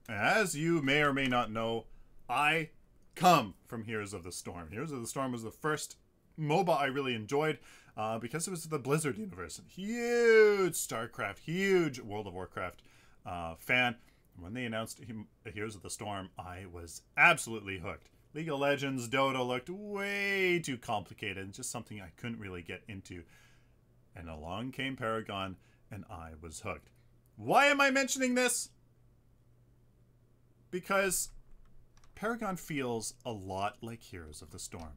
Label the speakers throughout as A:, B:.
A: As you may or may not know, I come from Heroes of the Storm. Heroes of the Storm was the first MOBA I really enjoyed because it was the Blizzard universe. Huge StarCraft, huge World of Warcraft fan. When they announced Heroes of the Storm, I was absolutely hooked. League of Legends, Dota looked way too complicated, just something I couldn't really get into. And along came Paragon, and I was hooked. Why am I mentioning this? Because Paragon feels a lot like Heroes of the Storm.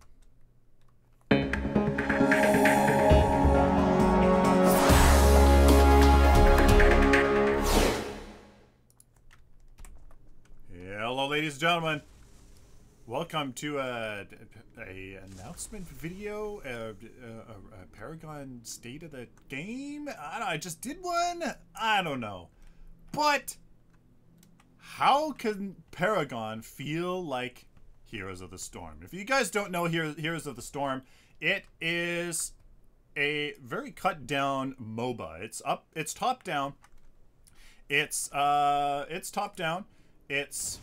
A: Hello, ladies and gentlemen. Welcome to a announcement video, a Paragon State of the Game. I just did one. I don't know, but how can Paragon feel like Heroes of the Storm? If you guys don't know Heroes of the Storm, it is a very cut down MOBA. It's top down. It's top down. It's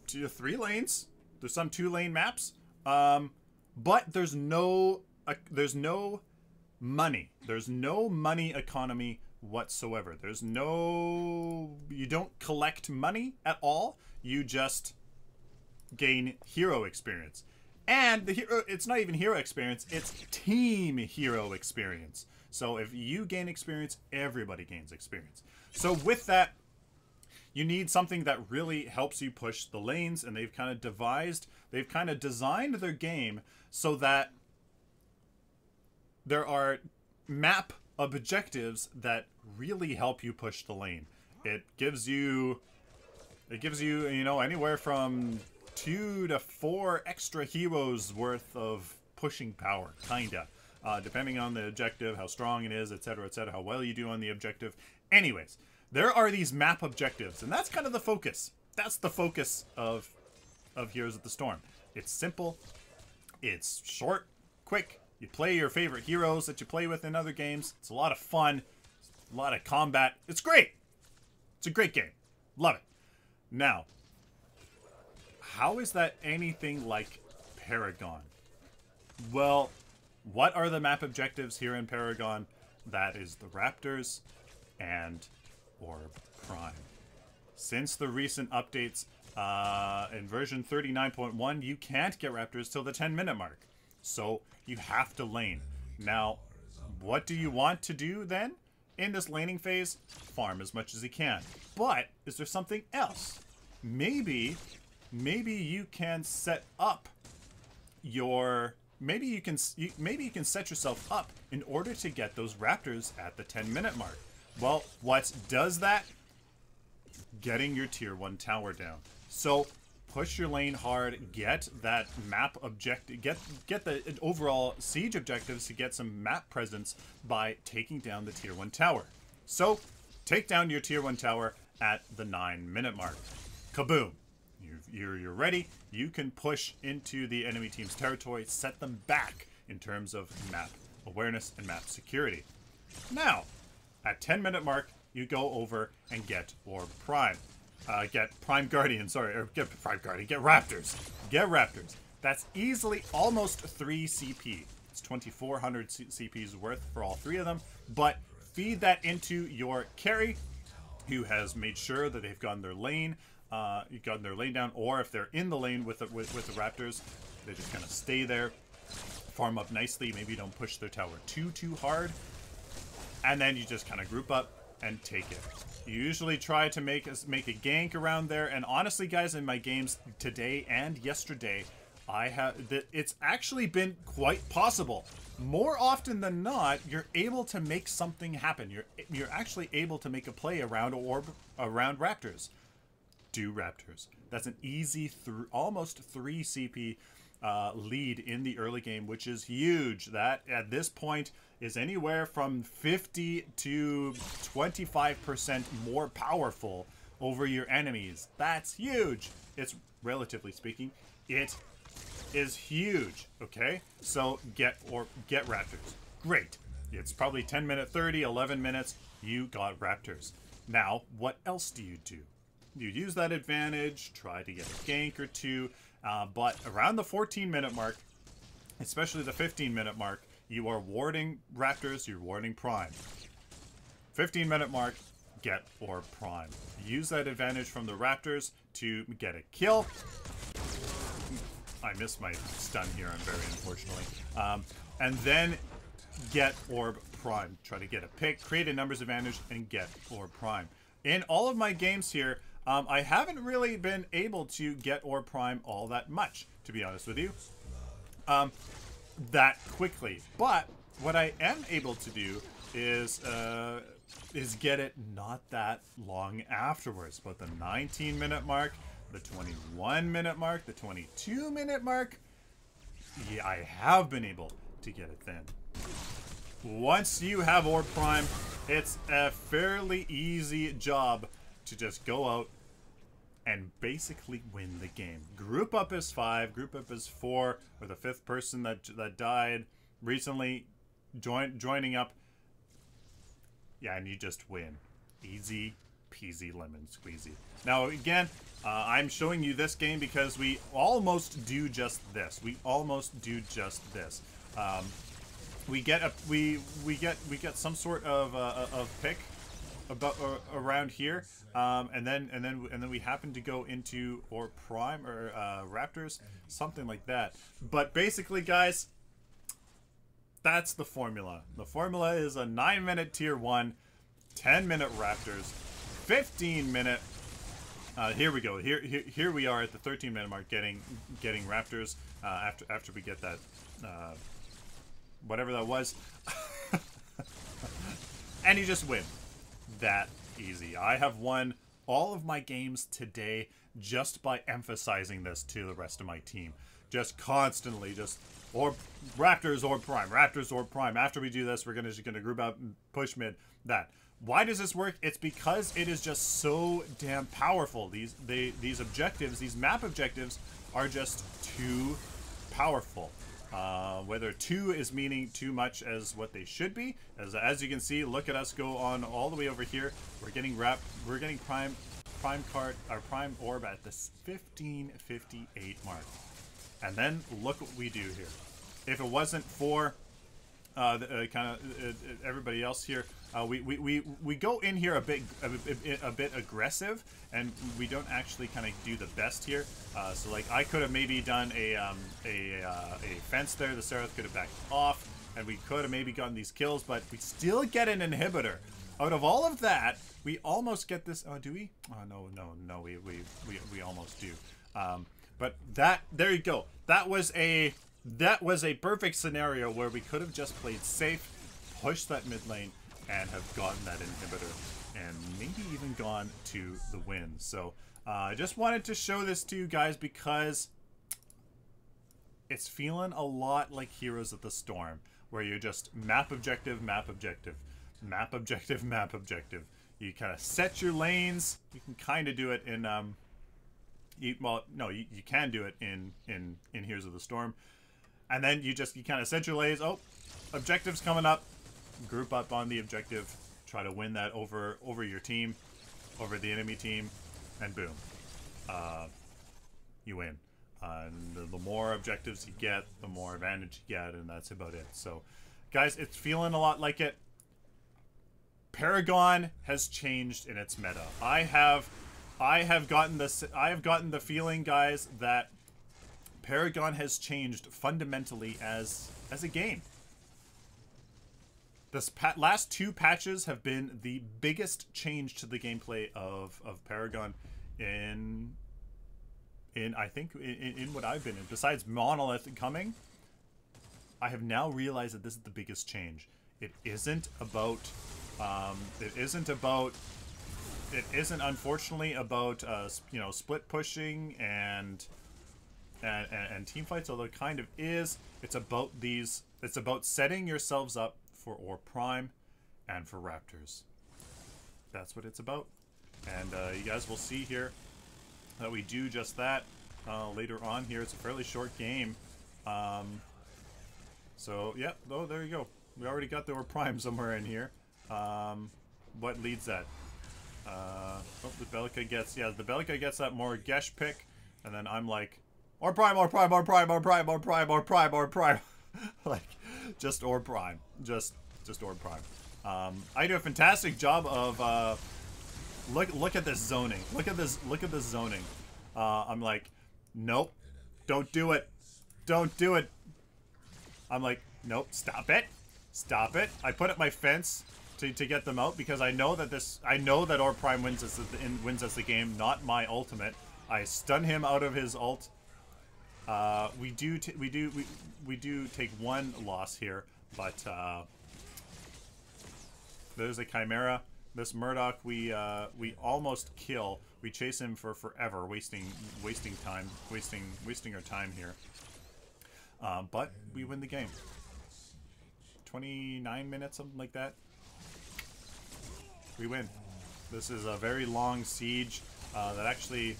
A: 3 lanes. There's some 2-lane maps. But there's no money. There's no money economy whatsoever. You don't collect money at all. You just gain hero experience. And it's not even hero experience, it's team hero experience. So if you gain experience, everybody gains experience. So with that, you need something that really helps you push the lanes, and they've kind of designed their game so that there are map objectives that really help you push the lane. It gives you anywhere from 2 to 4 extra heroes worth of pushing power, kinda, depending on the objective, how strong it is, etc., how well you do on the objective. Anyways, there are these map objectives, and that's kind of the focus. That's the focus of Heroes of the Storm. It's simple, it's short, quick. You play your favorite heroes that you play with in other games. It's a lot of fun, a lot of combat. It's great. It's a great game. Love it. Now, how is that anything like Paragon? Well, what are the map objectives here in Paragon? That is the Raptors and Orb Prime. Since the recent updates in version 39.1, you can't get Raptors till the 10-minute mark. So you have to lane. Now, what do you want to do then? In this laning phase, farm as much as you can. But is there something else? Maybe you can set up your... Maybe you can set yourself up in order to get those Raptors at the 10-minute mark. Well, what does that? Getting your tier 1 tower down. So push your lane hard, get that map objective, get the overall siege objectives to get some map presence by taking down the tier 1 tower. So take down your tier 1 tower at the 9-minute mark. Kaboom. You're ready. You can push into the enemy team's territory, set them back in terms of map awareness and map security. Now, at 10-minute mark, you go over and get Orb Prime. Get Prime Guardian, sorry, or get Prime Guardian, get Raptors. Get Raptors. That's easily almost 3 CP. It's 2,400 CP's worth for all 3 of them, but feed that into your carry, who has made sure that they've gotten their lane, down, or if they're in the lane with the Raptors, they just kind of stay there, farm up nicely, maybe don't push their tower too hard, and then you just kind of group up and take it. You usually try to make a gank around there, and honestly, guys, in my games today and yesterday, it's actually been quite possible. More often than not, you're able to make something happen. You're actually able to make a play around Raptors. Do Raptors. That's an easy almost 3 CP lead in the early game, which is huge. That at this point is anywhere from 50 to 25% more powerful over your enemies. That's huge. It's relatively speaking, it is huge. Okay, so get Raptors. Great. It's probably 10 minute, 30, 11 minutes. You got Raptors. Now, what else do you do? you use that advantage, try to get a gank or two, but around the 14-minute mark, especially the 15-minute mark, you are warding Raptors, you're warding Prime. 15-minute mark, get Orb Prime. Use that advantage from the Raptors to get a kill. I missed my stun here, unfortunately. And then get Orb Prime. Try to get a pick, create a numbers advantage, and get Orb Prime. In all of my games here, I haven't really been able to get Orb Prime all that much, to be honest with you. That quickly. But what I am able to do is get it not that long afterwards. But the 19-minute mark, the 21-minute mark, the 22-minute mark, yeah, I have been able to get it then. Once you have Orb Prime, it's a fairly easy job to just go out and basically win the game. Group up as 5, group up as 4, or the 5th person that died recently joining up. Yeah, and you just win. Easy peasy lemon squeezy. Now again, I'm showing you this game because we almost do just this. We almost do just this. We get some sort of pick about around here, and then we happen to go into or Prime or Raptors, something like that. But basically, guys, that's the formula. The formula is a 9-minute tier 1, 10-minute Raptors, 15-minute. Here we go. Here we are at the 13-minute mark, getting Raptors after we get that whatever that was, and you just win. That easy. I have won all of my games today just by emphasizing this to the rest of my team. Just constantly, or Raptors or Prime, Raptors or Prime. After we do this, we're just gonna group out and push mid. That. Why does this work? It's because it is just so damn powerful. These objectives, these map objectives, are just too powerful. Whether 2 is meaning too much as what they should be, as you can see, look at us go on all the way over here. We're getting prime card, our prime orb at the 1558 mark, and then look what we do here. If it wasn't for everybody else here, we go in here a bit aggressive, and we don't actually kind of do the best here. So like I could have maybe done a fence there. The Seraph could have backed off, and we could have maybe gotten these kills, but we still get an inhibitor. Out of all of that, we almost get this. Oh, do we? Oh no, we almost do. But there you go. That was a perfect scenario where we could have just played safe, pushed that mid lane, and have gotten that inhibitor, and maybe even gone to the win. So I just wanted to show this to you guys because it's feeling a lot like Heroes of the Storm, where you're just map objective, map objective, map objective, map objective. You kind of set your lanes. You can kind of do it in you can do it in Heroes of the Storm, and then you kind of set your lanes. Oh, objective's coming up. Group up on the objective, try to win that over your team, over the enemy team, and boom, you win. And the more objectives you get, the more advantage you get, and that's about it. So, guys, it's feeling a lot like it. Paragon has changed in its meta. I have gotten the feeling, guys, that Paragon has changed fundamentally as a game. This last 2 patches have been the biggest change to the gameplay of Paragon in I think in what I've been in. Besides Monolith coming, I have now realized that this is the biggest change. It isn't unfortunately about split pushing and team fights, although it kind of is. It's about setting yourselves up for Orb Prime and for Raptors. That's what it's about. And you guys will see here that we do just that later on here. It's a fairly short game. So, yeah, oh, there you go. We already got the Orb Prime somewhere in here. What leads that? Oh, the Bellica gets, yeah, the Bellica gets that more Gesh pick, and then I'm like, or prime, or prime, or prime, or prime, or prime, or prime, or prime. Like, just or prime. Just or prime. I do a fantastic job of, look at this zoning. Look at this zoning. I'm like, nope, don't do it. Don't do it. I'm like, nope, stop it. Stop it. I put up my fence to get them out because I know that Or Prime wins us the game, not my ultimate. I stun him out of his ult. We do take one loss here, but there's a Chimera. This Murdoch we almost kill. We chase him for forever, wasting time, wasting our time here. But we win the game. 29 minutes, something like that. We win. This is a very long siege that actually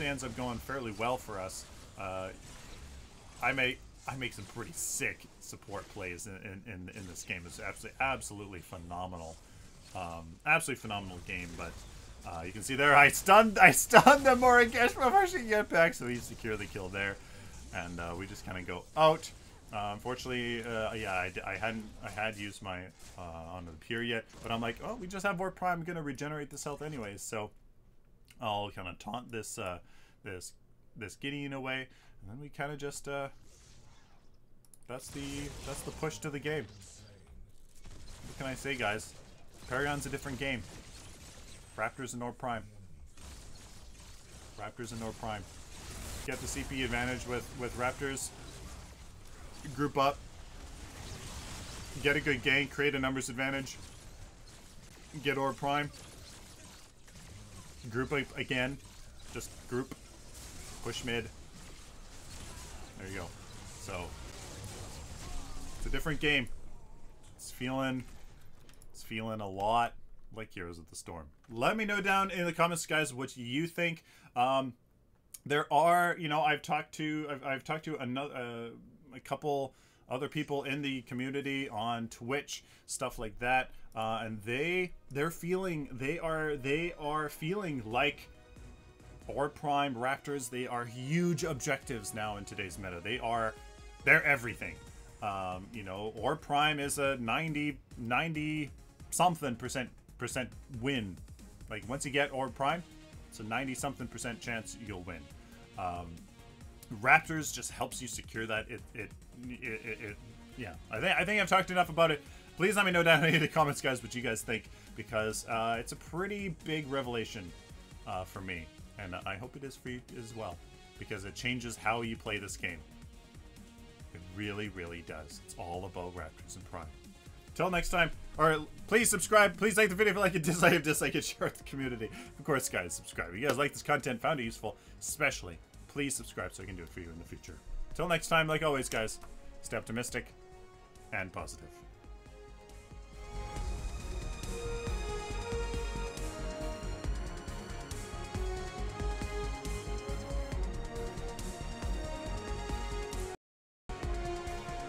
A: ends up going fairly well for us. I make some pretty sick support plays in this game. It's absolutely phenomenal. Absolutely phenomenal game, but you can see there I stunned the Morigesh before she can get back, so he secured the kill there, and we just kind of go out. Unfortunately, yeah, I had used my onto the Pure yet, but I'm like, oh, we just have more Prime. I'm gonna regenerate this health anyways, so I'll kind of taunt this this Gideon away, and then we kind of just that's the push to the game. What can I say, guys? Paragon's a different game. Raptors and Or Prime. Raptors and Or Prime. Get the CP advantage with Raptors. Group up. Get a good gank. Create a numbers advantage. Get Or Prime. Group up again. Just group. Push mid. There you go. So it's a different game. It's feeling a lot like Heroes of the Storm. Let me know down in the comments, guys, what you think. There are, you know, I've talked to a couple other people in the community on Twitch, stuff like that, and they are feeling like Or Prime Raptors. They are huge objectives now in today's meta. They're everything. You know, Or Prime is a 90 something percent win. Like, once you get Or Prime, it's a 90 something percent chance you'll win. Raptors just helps you secure that. Yeah. I think I've talked enough about it. Please let me know down in the comments, guys, what you guys think, because it's a pretty big revelation for me, and I hope it is for you as well, because it changes how you play this game. It really, really does. It's all about Raptors and Prime. Till next time, or please subscribe. Please like the video if you like it, dislike it, share it with the community. Of course, guys, subscribe. If you guys like this content, found it useful, especially, please subscribe so I can do it for you in the future. Till next time, like always, guys, stay optimistic and positive.